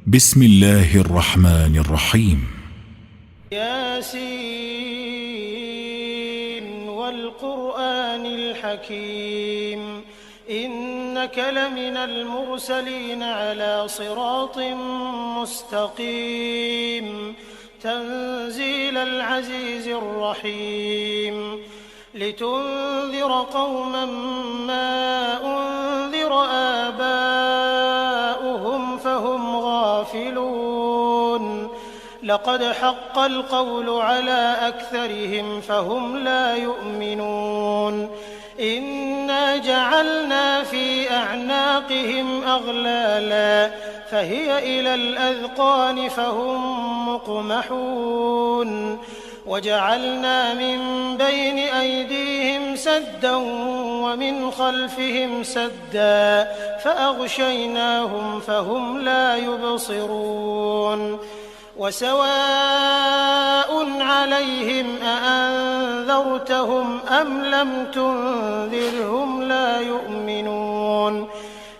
بسم الله الرحمن الرحيم. ياسين والقرآن الحكيم إنك لمن المرسلين على صراط مستقيم تنزيل العزيز الرحيم لتنذر قوما ما أنذر آباؤهم فهم غافلون لقد حق القول على أكثرهم فهم لا يؤمنون إنا جعلنا في أعناقهم أغلالا فهي إلى الأذقان فهم مقمحون وجعلنا من بين أيديهم سدا ومن خلفهم سدا فأغشيناهم فهم لا يبصرون وسواء عليهم أأنذرتهم أم لم تنذرهم لا يؤمنون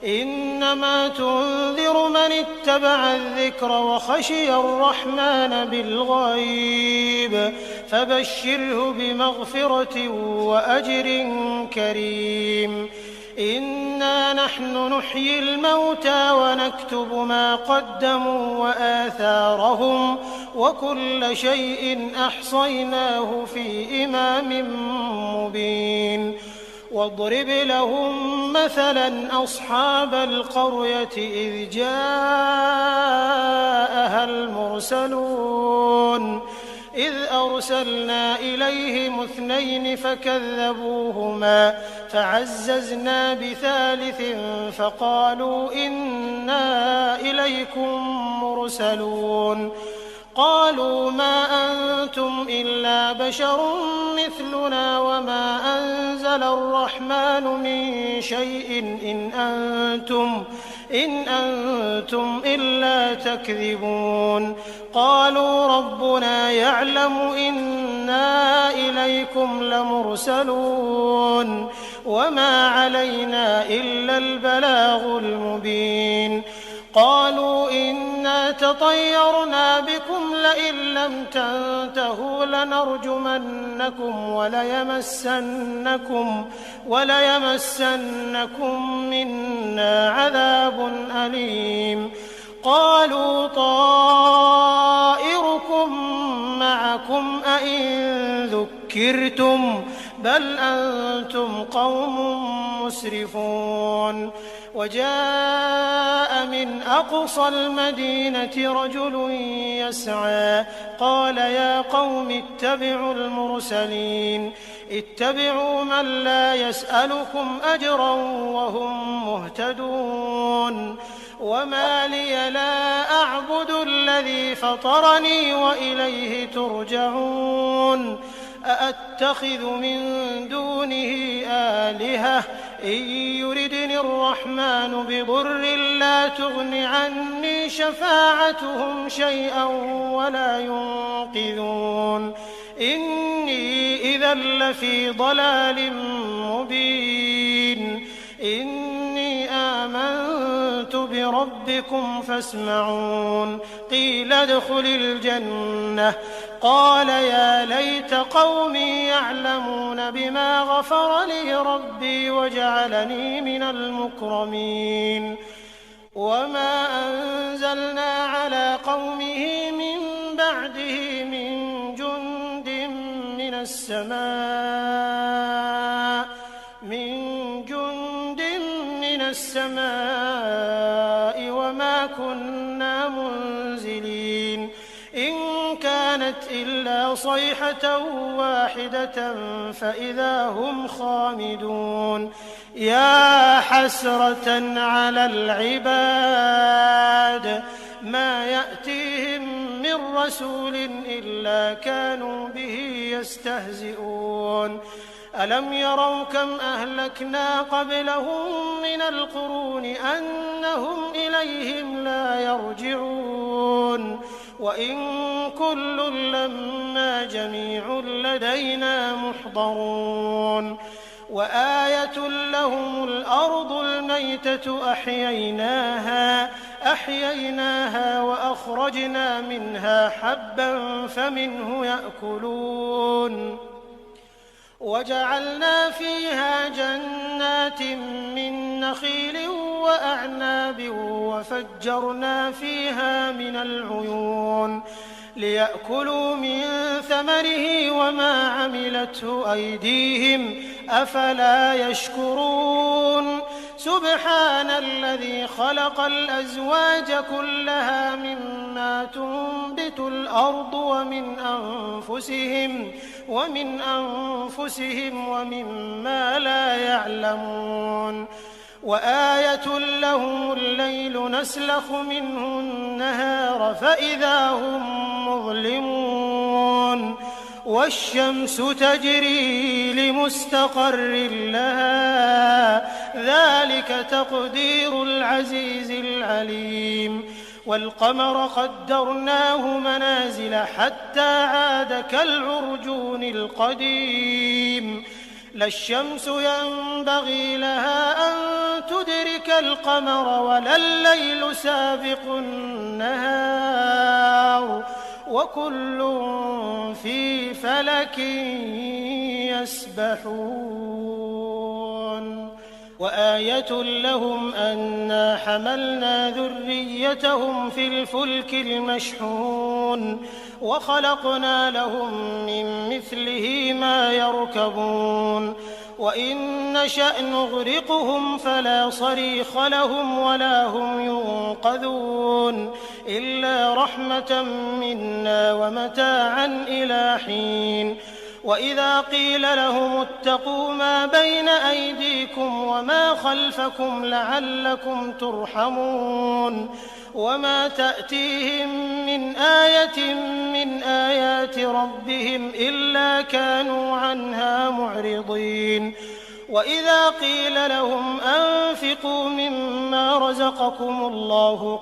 إنما تنذر من اتبع الذكر وخشي الرحمن بالغيب فبشره بمغفرة وأجر كريم إنا نحن نحيي الموتى ونكتب ما قدموا وآثارهم وكل شيء أحصيناه في إمام مبين واضرب لهم مثلا أصحاب القرية إذ جاءها المرسلون إذ أرسلنا إليهم 2 فكذبوهما فعززنا بثالث فقالوا إنا إليكم مرسلون قالوا ما أنتم إلا بشر مثلنا وما أنزل الرحمن من شيء إن أنتم إلا تكذبون قالوا ربنا يعلم إنا إليكم لمرسلون وما علينا إلا البلاغ المبين قالوا إنا تطيرنا بكم لئن لم تنتهوا لنرجمنكم وليمسنكم منا عذاب أليم قالوا طائركم معكم أئن ذكرتم بل أنتم قوم مسرفون وجاء من أقصى المدينة رجل يسعى قال يا قوم اتبعوا المرسلين اتبعوا من لا يسألكم أجرا وهم مهتدون وما لي لا أعبد الذي فطرني وإليه ترجعون أأتخذ من دونه آلهة إن يردني الرحمن بضر لا تغن عني شفاعتهم شيئا ولا ينقذون إني إذا لفي ضلال مبين إني آمنت بربكم فاسمعون قيل ادخل الجنة قال يا ليت قومي يعلمون بما غفر لي ربي وجعلني من المكرمين وما أنزلنا على قومه من بعده من جند من السماء وما كنا منزلين إن كانت إلا صيحة واحدة فإذا هم خامدون يا حسرة على العباد ما يأتيهم من رسول إلا كانوا به يستهزئون ألم يروا كم أهلكنا قبلهم من القرون أنهم إليهم لا يرجعون وإن كل لما جميع لدينا محضرون وآية لهم الأرض الميتة أحييناها فأخرجنا منها حبا فمنه يأكلون وجعلنا فيها جنات من نخيل وأعناب وفجرنا فيها من العيون ليأكلوا من ثمره وما عملته أيديهم أفلا يشكرون سبحان الذي خلق الأزواج كلها مما تنبت الأرض ومن أنفسهم ومما لا يعلمون وآية لهم الليل نسلخ منه النهار فإذا هم مظلمون والشمس تجري لمستقر لها ذلك تقدير العزيز العليم والقمر قدرناه منازل حتى عاد كالعرجون القديم لا الشمس ينبغي لها أن تدرك القمر ولا الليل سابق النهار وكل في فلك يسبحون وآية لهم أنا حملنا ذريتهم في الفلك المشحون وخلقنا لهم من مثله ما يركبون وإن نشأ نغرقهم فلا صريخ لهم ولا هم ينقذون إلا رحمة منا ومتاعا إلى حين وإذا قيل لهم اتقوا ما بين أيديكم وما خلفكم لعلكم ترحمون وما تأتيهم من آية من آيات ربهم إلا كانوا عنها معرضين وإذا قيل لهم أنفقوا مما رزقكم الله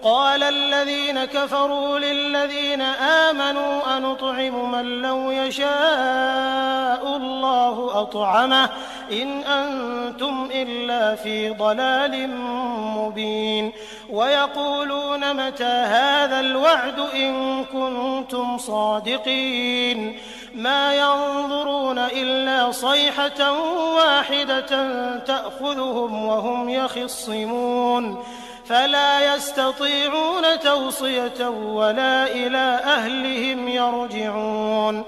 قال الذين كفروا للذين آمنوا أنطعم من لو يشاء الله أطعمه إن أنتم إلا في ضلال مبين ويقولون متى هذا الوعد إن كنتم صادقين ما ينظرون إلا صيحة واحدة تأخذهم وهم يخصمون فلا يستطيعون توصية ولا إلى أهلهم يرجعون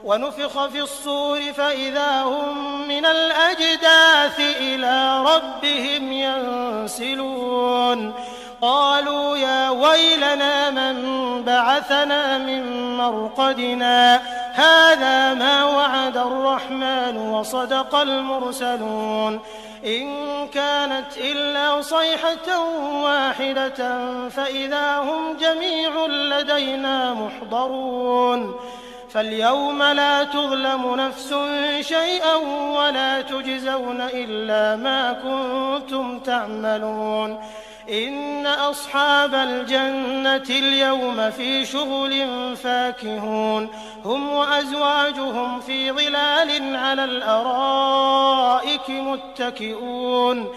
ونفخ في الصور فإذا هم من الأجداث إلى ربهم ينسلون قالوا يا ويلنا من بعثنا من مرقدنا هذا ما وعد الرحمن وصدق المرسلون إن كانت إلا صيحة واحدة فإذا هم جميع لدينا محضرون فاليوم لا تظلم نفس شيئا ولا تجزون إلا ما كنتم تعملون إن أصحاب الجنة اليوم في شغل فاكهون هم وأزواجهم في ظلال على الأرائك متكئون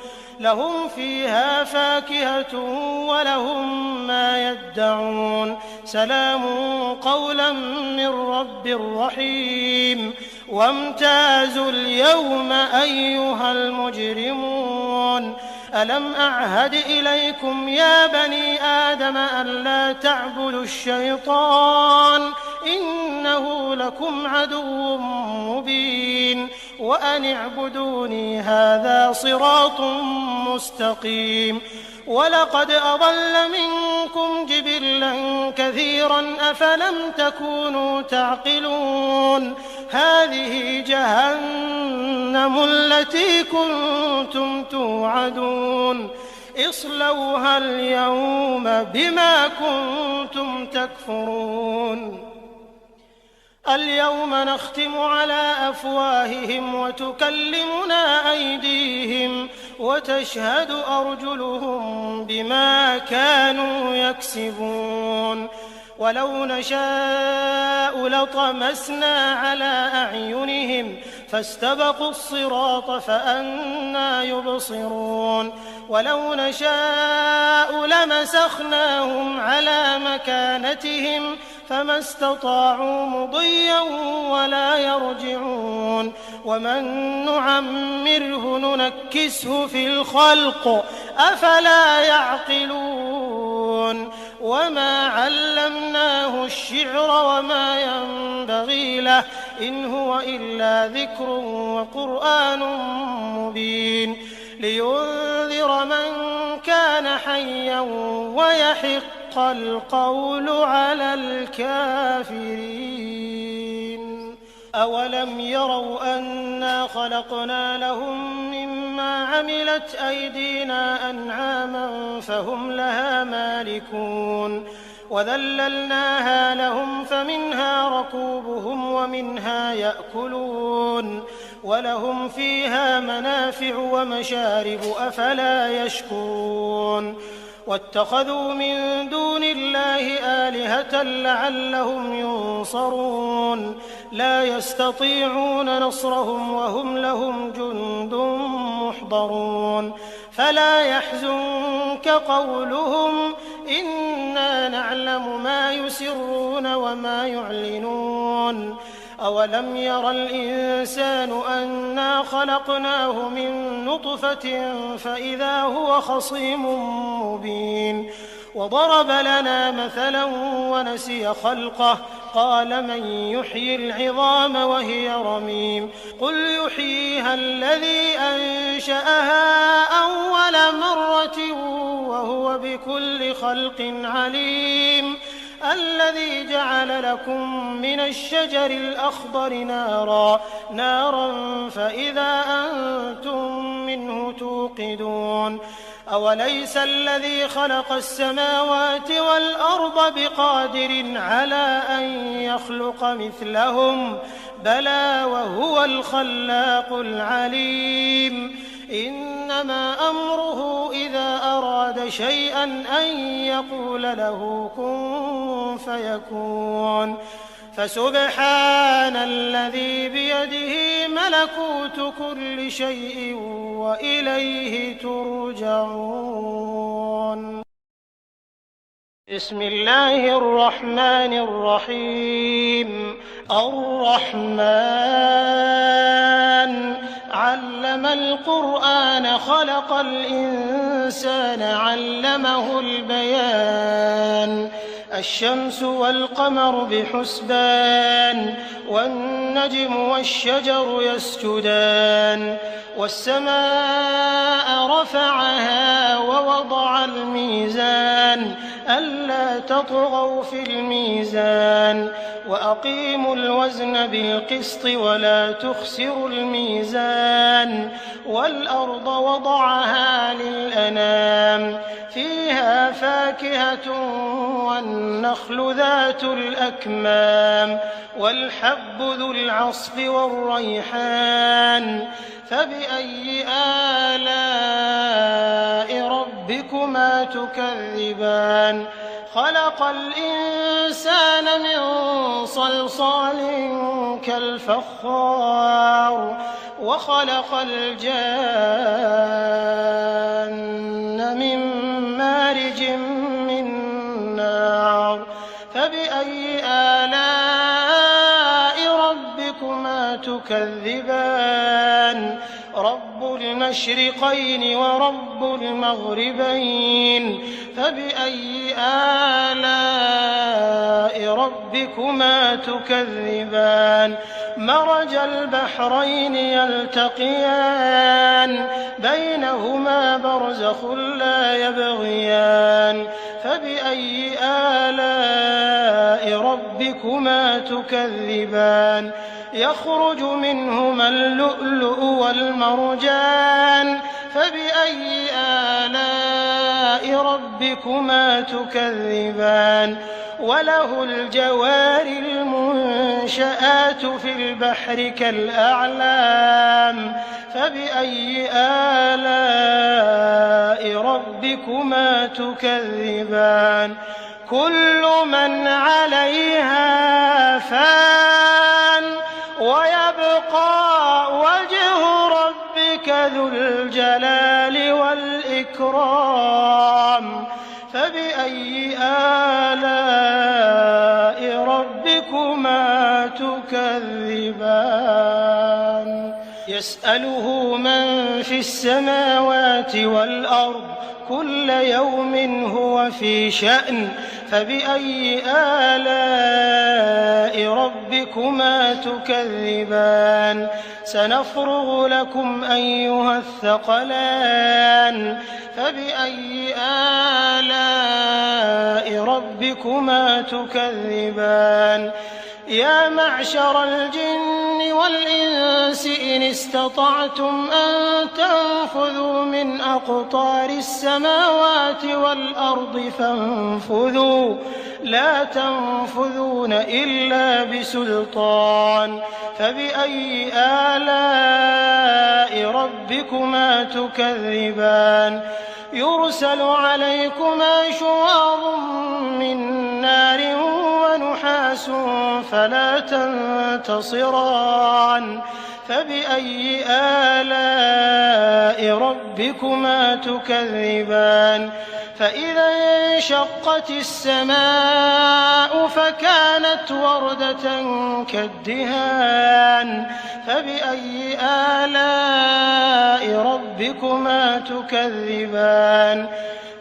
لهم فيها فاكهة ولهم ما يدعون سلام قولا من رب رحيم وامتازوا اليوم أيها المجرمون ألم أعهد إليكم يا بني آدم ألا تعبدوا الشيطان إنه لكم عدو مبين وأن اعبدوني هذا صراط مستقيم ولقد أضل منكم جبلا كثيرا أفلم تكونوا تعقلون هذه جهنم التي كنتم توعدون اصلوها اليوم بما كنتم تكفرون اليوم نختم على أفواههم وتكلمنا أيديهم وتشهد أرجلهم بما كانوا يكسبون ولو نشاء لطمسنا على أعينهم فاستبقوا الصراط فأنى يبصرون ولو نشاء لمسخناهم على مكانتهم فما استطاعوا مضيا ولا يرجعون ومن نعمره ننكسه في الخلق أفلا يعقلون وما علمناه الشعر وما ينبغي له إن هو إلا ذكر وقرآن مبين لينذر من كان حيا ويحق القول على الكافرين أولم يروا أنا خلقنا لهم مما عملت أيدينا أنعاما فهم لها مالكون وذللناها لهم فمنها ركوبهم ومنها يأكلون ولهم فيها منافع ومشارب أفلا يشكرون واتخذوا من دون الله آلهة لعلهم ينصرون لا يستطيعون نصرهم وهم لهم جند محضرون فلا يحزنك قولهم إنا نعلم ما يسرون وما يعلنون أولم ير الإنسان أنا خلقناه من نطفة فإذا هو خصيم مبين وضرب لنا مثلا ونسي خلقه قال من يحيي العظام وهي رميم قل يحييها الذي أنشأها أول مرة وهو بكل خلق عليم الذي جعل لكم من الشجر الأخضر نارا فإذا أنتم منه توقدون أوليس الذي خلق السماوات والأرض بقادر على أن يخلق مثلهم بلى وهو الخلاق العليم إنما أمره إذا أراد شيئا أن يقول له كن فيكون فسبحان الذي بيده ملكوت كل شيء وإليه ترجعون بسم الله الرحمن الرحيم الرحمن علم القرآن خلق الإنسان علمه البيان الشمس والقمر بحسبان والنجم والشجر يسجدان والسماء رفعها ووضع الميزان ألا تطغوا في الميزان وأقيموا الوزن بالقسط ولا تخسروا الميزان والأرض وضعها للأنام فيها فاكهة والنخل ذات الأكمام والحب ذو العصف والريحان فبأي آلاء ربكما تكذبان خلق الإنسان من صلصال كالفخار وخلق الجان من مارج من نار فبأي آلاء ربكما تكذبان رب المشرقين ورب المغربين فبأي آلاء ربكما تكذبان مرج البحرين يلتقيان بينهما برزخ لا يبغيان فبأي آلاء ربكما تكذبان يخرج منهما اللؤلؤ والمرجان فبأي آلاء ربكما تكذبان وله الجوار المنشآت في البحر كالأعلام فبأي آلاء ربكما تكذبان كل من عليها فان ويبقى وجه ربك ذو الجلال والإكرام والإكرام فبأي آلاء ربكما تكذبان يسأله من في السماوات والأرض كل يوم هو في شأن فبأي آلاء ربكما تكذبان سنفرغ لكم أيها الثقلان فبأي آلاء ربكما تكذبان يا معشر الجن والإنس إن استطعتم أن تنفذوا من أقطار السماوات والأرض فانفذوا لا تنفذون إلا بسلطان فبأي آلاء ربكما تكذبان يرسل عليكما شواظ من نار ونحاس فلا تنتصران فبأي آلاء ربكما تكذبان فإذا انشقت السماء فكانت وردة كالدهان فبأي آلاء ربكما تكذبان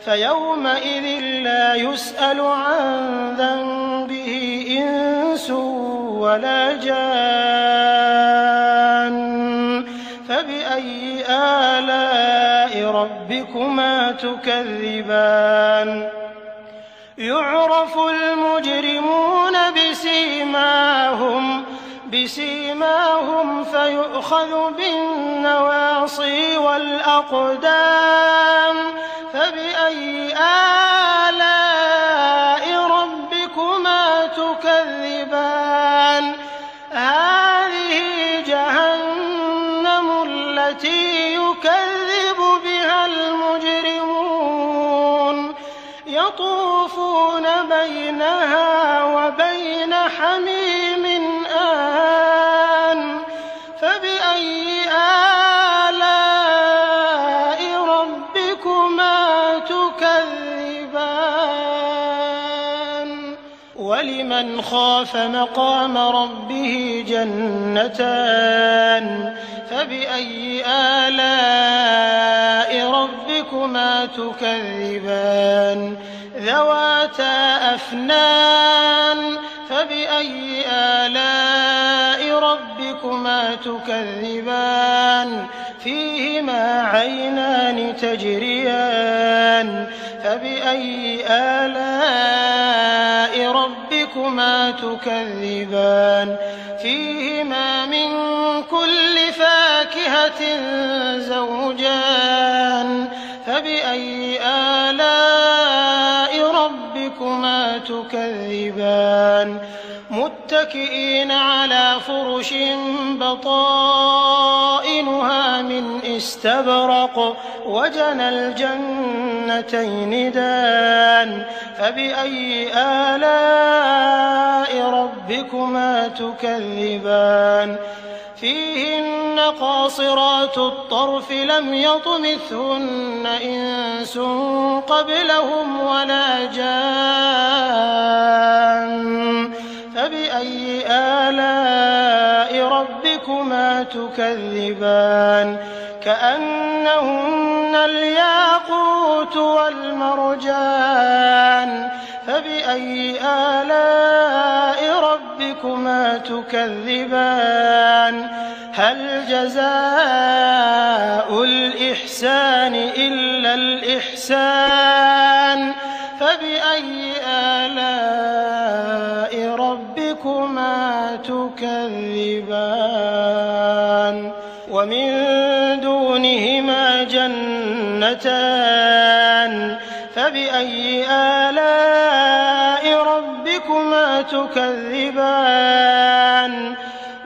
فيومئذ لا يسأل عن ذنبه إنس ولا جان فبأي آلاء ربكما تكذبان يعرف المجرمون بسيماهم فيؤخذ بالنواصي والأقدام فبأي آلاء ربكما تكذبان هذه جهنم التي يكذب بها المجرمون يطوفون بينها وبين حميم آن فبأي آلاء ربكما تكذبان ولمن خاف مقام ربه جنتان فبأي آلاء ربكما تكذبان ذواتا أفنان فبأي آلاء ربكما تكذبان فيهما عينان تجريان فبأي آلاء ربكما تكذبان فيهما من كل فاكهة زوجان فبأي آلاء ربكما تكذبان متكئين على فرش بطائنها من استبرق وجنى الجنتين دان فبأي آلاء ربكما تكذبان فيهن قاصرات الطرف لم يطمثهن إنس قبلهم ولا جان فبأي آلاء ربكما تكذبان كأنهن الياقوت والمرجان فبأي آلاء ربكما تكذبان هل جزاء الإحسان إلا الإحسان فبأي آلاء ربكما تكذبان ومن دونهما جنتان فبأي آلاء ربكما تكذبان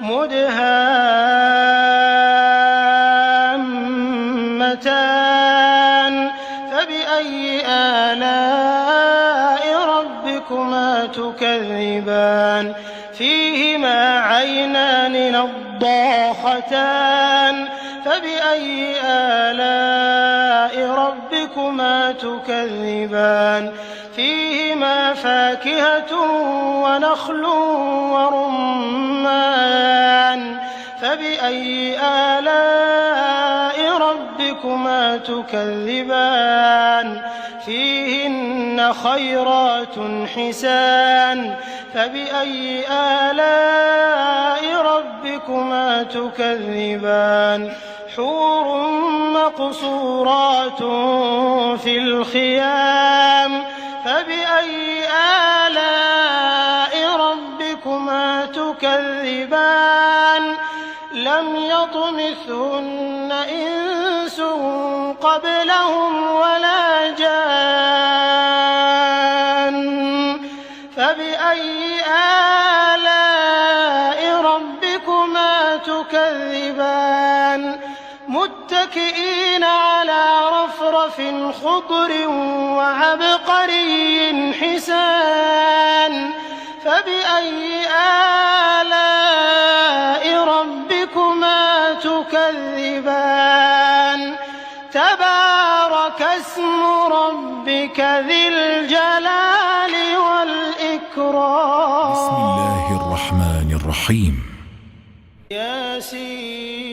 مدهامتان فبأي آلاء ربكما تكذبان فيهما عينان نضاختان فبأي آلاء ربكما ربكما تكذبان فيهما فاكهة ونخل ورمان فبأي آلاء ربكما تكذبان فيهن خيرات حسان فبأي آلاء ربكما تكذبان حور مقصورات في الخيام فبأي آلاء ربكما تكذبان لم يطمثهن إنس قبلهم ولا جان فبأي آلاء ربكما تكذبان متكئين على رفرف خضر وعبقري حسان فبأي آلاء ربكما تكذبان تبارك اسم ربك ذي الجلال والإكرام. بسم الله الرحمن الرحيم. ياسين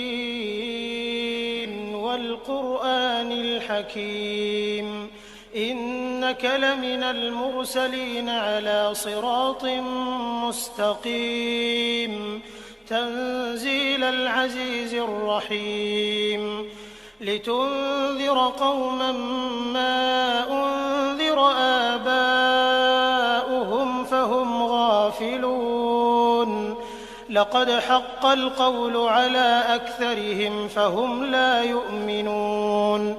والقرآن الحكيم إنك لمن المرسلين على صراط مستقيم تنزيل العزيز الرحيم لتنذر قوما ما أنذر آباؤهم فهم غافلون لقد حق القول على أكثرهم فهم لا يؤمنون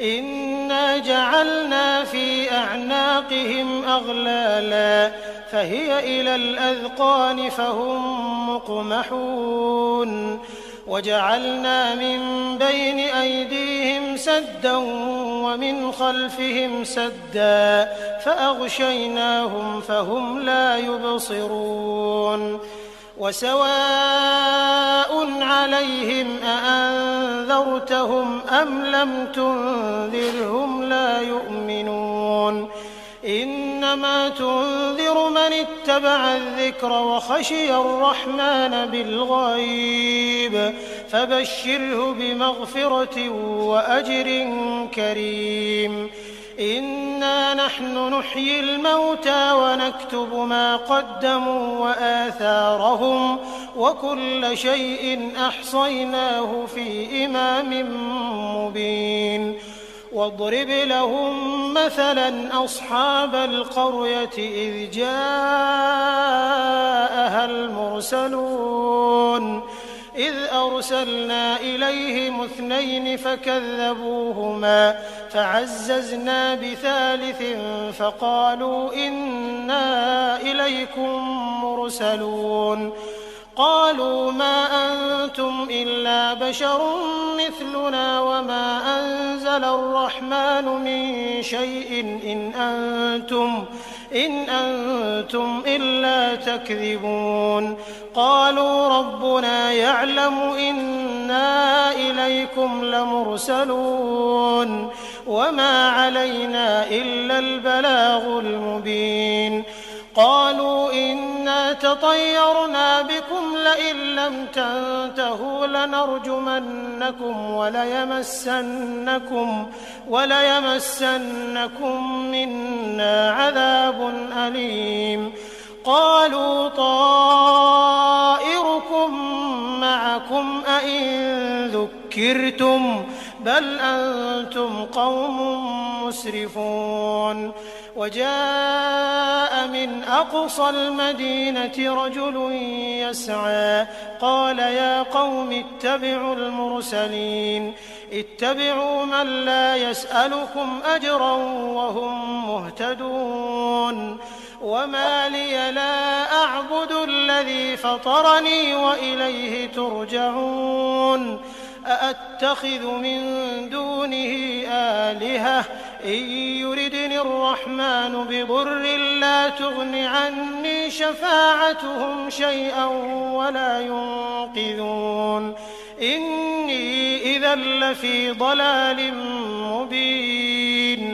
إنا جعلنا في أعناقهم أغلالا فهي إلى الأذقان فهم مقمحون وجعلنا من بين أيديهم سدا ومن خلفهم سدا فأغشيناهم فهم لا يبصرون وسواء عليهم أأنذرتهم أم لم تنذرهم لا يؤمنون إنما تنذر من اتبع الذكر وخشي الرحمن بالغيب فبشره بمغفرة وأجر كريم إنا نحن نحيي الموتى ونكتب ما قدموا وآثارهم وكل شيء أحصيناه في إمام مبين واضرب لهم مثلا أصحاب القرية إذ جاءها المرسلون إذ أرسلنا إليهم 2 فكذبوهما فعززنا بثالث فقالوا إنا إليكم مرسلون قالوا ما أنتم إلا بشر مثلنا وما أنزل الرحمن من شيء إن أنتم إلا تكذبون قالوا ربنا يعلم إنا إليكم لمرسلون وما علينا إلا البلاغ المبين قالوا إنا تطيرنا بكم لئن لم تنتهوا لنرجمنكم وليمسنكم منا عذاب أليم قالوا طائركم معكم أئن ذكرتم بل أنتم قوم مسرفون وجاء من أقصى المدينة رجل يسعى قال يا قوم اتبعوا المرسلين اتبعوا من لا يسألكم أجرا وهم مهتدون وما لي لا أعبد الذي فطرني وإليه ترجعون أأتخذ من دونه آلهة إن يردني الرحمن بضر لا تغن عني شفاعتهم شيئا ولا ينقذون إني إذا لفي ضلال مبين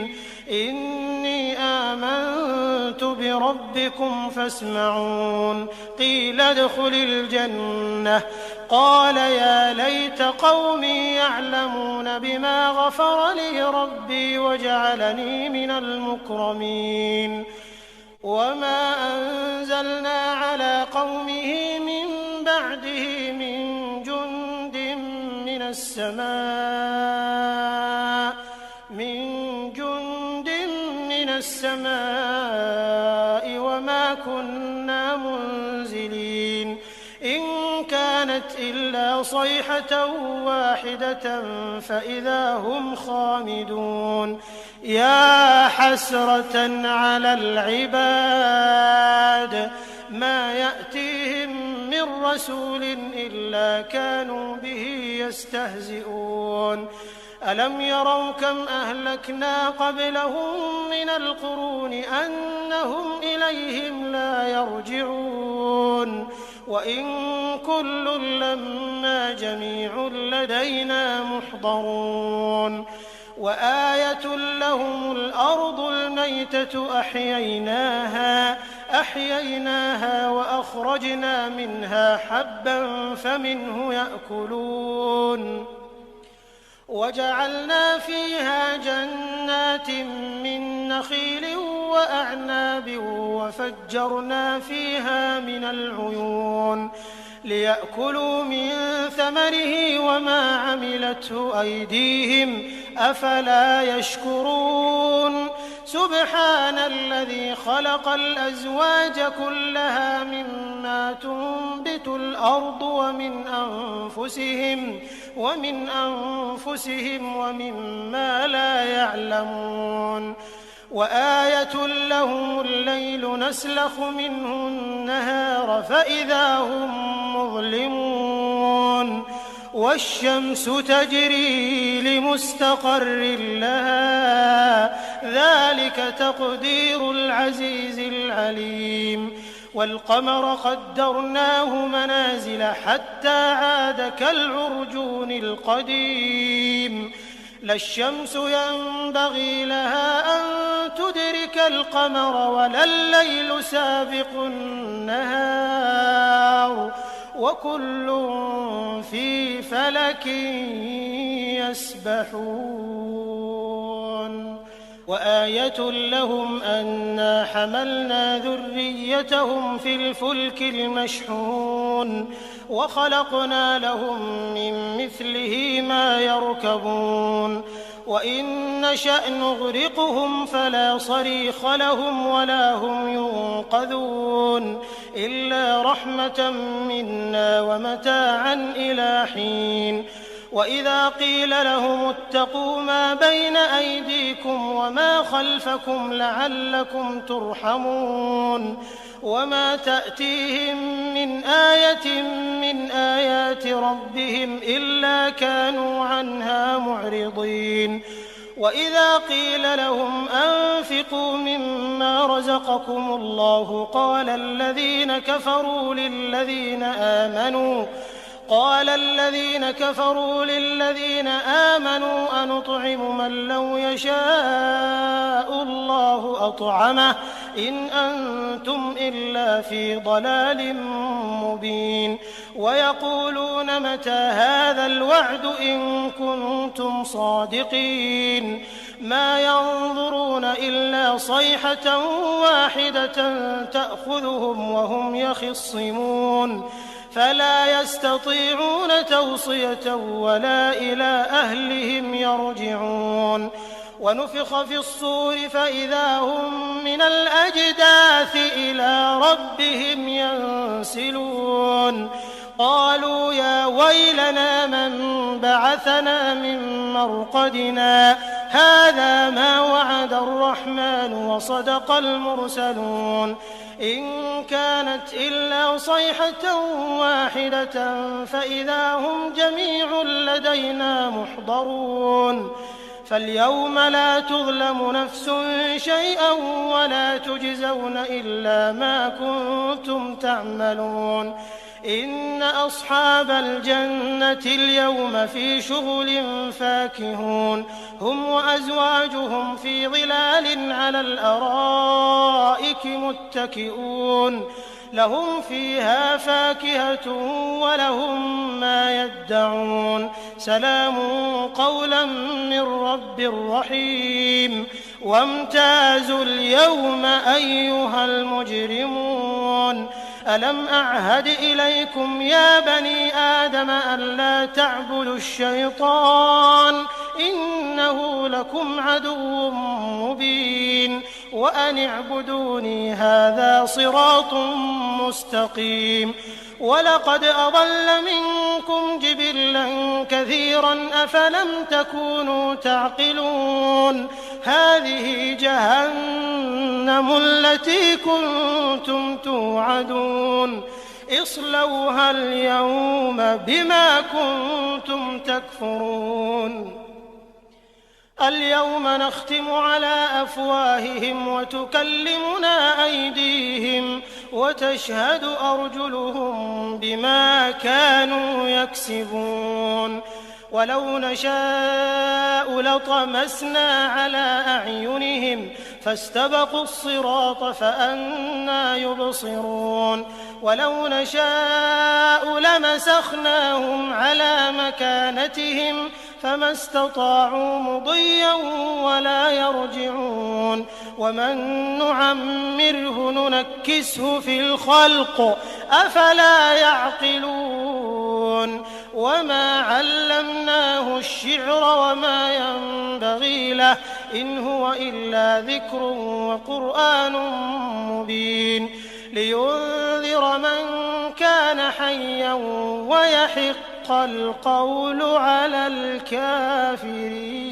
ربكم فاسمعون قيل ادخل الجنة قال يا ليت قومي يعلمون بما غفر لي ربي وجعلني من المكرمين وما أنزلنا على قومه من بعده من جند من السماء وما كنا منزلين إن كانت إلا صيحة واحدة فإذا هم خامدون يا حسرة على العباد ما يأتيهم من رسول إلا كانوا به يستهزئون ألم يروا كم أهلكنا قبلهم من القرون أنهم إليهم لا يرجعون وإن كل لما جميع لدينا محضرون وآية لهم الأرض الميتة أحييناها وأخرجنا منها حبا فمنه يأكلون وجعلنا فيها جنات من نخيل وأعناب وفجرنا فيها من العيون ليأكلوا من ثمره وما عملته أيديهم أفلا يشكرون سبحان الذي خلق الأزواج كلها مما تنبت الأرض ومن أنفسهم ومما لا يعلمون وآية لهم الليل نسلخ منه النهار فإذا هم مظلمون والشمس تجري لمستقر لها ذلك تقدير العزيز العليم والقمر قدرناه منازل حتى عاد كالعرجون القديم لا الشمس ينبغي لها أن تدرك القمر ولا الليل سابق النهار وكل في فلك يسبحون وآية لهم أنا حملنا ذريتهم في الفلك المشحون وخلقنا لهم من مثله ما يركبون وإن نشأ نغرقهم فلا صريخ لهم ولا هم ينقذون إلا رحمة منا ومتاعا إلى حين وإذا قيل لهم اتقوا ما بين أيديكم وما خلفكم لعلكم ترحمون وما تأتيهم من آية من آيات ربهم إلا كانوا عنها معرضين وإذا قيل لهم أنفقوا مما رزقكم الله قال الذين كفروا للذين آمنوا أنطعم من لو يشاء الله أطعمه إن أنتم إلا في ضلال مبين ويقولون متى هذا الوعد إن كنتم صادقين ما ينظرون إلا صيحة واحدة تأخذهم وهم يخصمون فلا يستطيعون توصية ولا إلى أهلهم يرجعون ونفخ في الصور فإذا هم من الأجداث إلى ربهم ينسلون قالوا يا ويلنا من بعثنا من مرقدنا هذا ما وعد الرحمن وصدق المرسلون إن كانت إلا صيحة واحدة فإذا هم جميع لدينا محضرون فاليوم لا تظلم نفس شيئا ولا تجزون إلا ما كنتم تعملون إن أصحاب الجنة اليوم في شغل فاكهون هم وأزواجهم في ظلال على الأرائك متكئون لهم فيها فاكهة ولهم ما يدعون سلام قولا من رب رحيم وامتازوا اليوم أيها المجرمون ألم أعهد إليكم يا بني آدم ألا تعبدوا الشيطان إنه لكم عدو مبين وأن اعبدوني هذا صراط مستقيم ولقد أضل منكم جبلا كثيرا أفلم تكونوا تعقلون هذه جهنم التي كنتم توعدون اصلوها اليوم بما كنتم تكفرون اليوم نختم على أفواههم وتكلمنا أيديهم وتشهد أرجلهم بما كانوا يكسبون ولو نشاء لطمسنا على أعينهم فاستبقوا الصراط فأنى يبصرون ولو نشاء لمسخناهم على مكانتهم فما استطاعوا مضيا ولا يرجعون ومن نعمره ننكسه في الخلق أفلا يعقلون وما علمناه الشعر وما ينبغي له إن هو إلا ذكر وقرآن مبين لينذر من كان حيا ويحق القول على الكافرين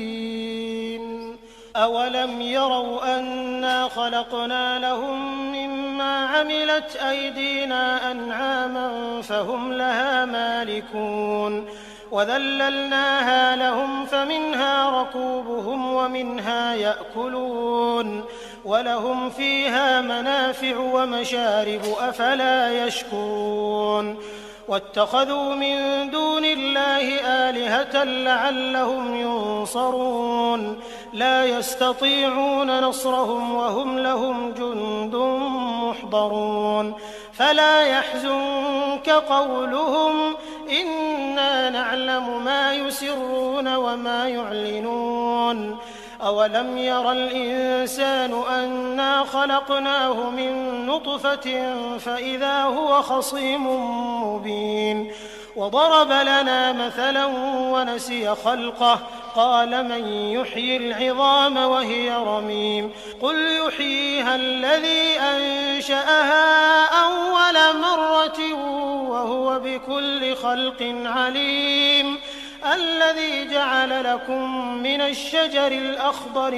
أولم يروا أنا خلقنا لهم مما عملت أيدينا أنعاما فهم لها مالكون وذللناها لهم فمنها ركوبهم ومنها يأكلون ولهم فيها منافع ومشارب أفلا يشكرون واتخذوا من دون الله آلهة لعلهم ينصرون لا يستطيعون نصرهم وهم لهم جند محضرون فلا يحزنك قولهم إنا نعلم ما يسرون وما يعلنون أولم ير الإنسان أنا خلقناه من نطفة فإذا هو خصيم مبين وضرب لنا مثلا ونسي خلقه قال من يحيي العظام وهي رميم قل يحييها الذي أنشأها أول مرة وهو بكل خلق عليم الذي جعل لكم من الشجر الأخضر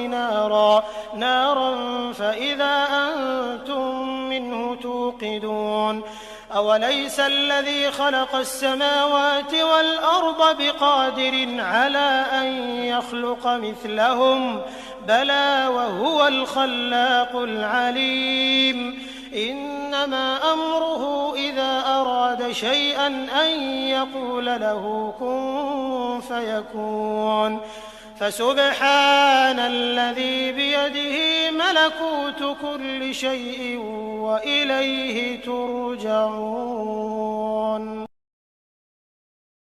نارا فإذا أنتم منه توقدون أوليس الذي خلق السماوات والأرض بقادر على أن يخلق مثلهم بلى وهو الخلاق العليم إنما أمره إذا أراد شيئا أن يقول له كن فيكون فسبحان الذي بيده ملكوت كل شيء وإليه ترجعون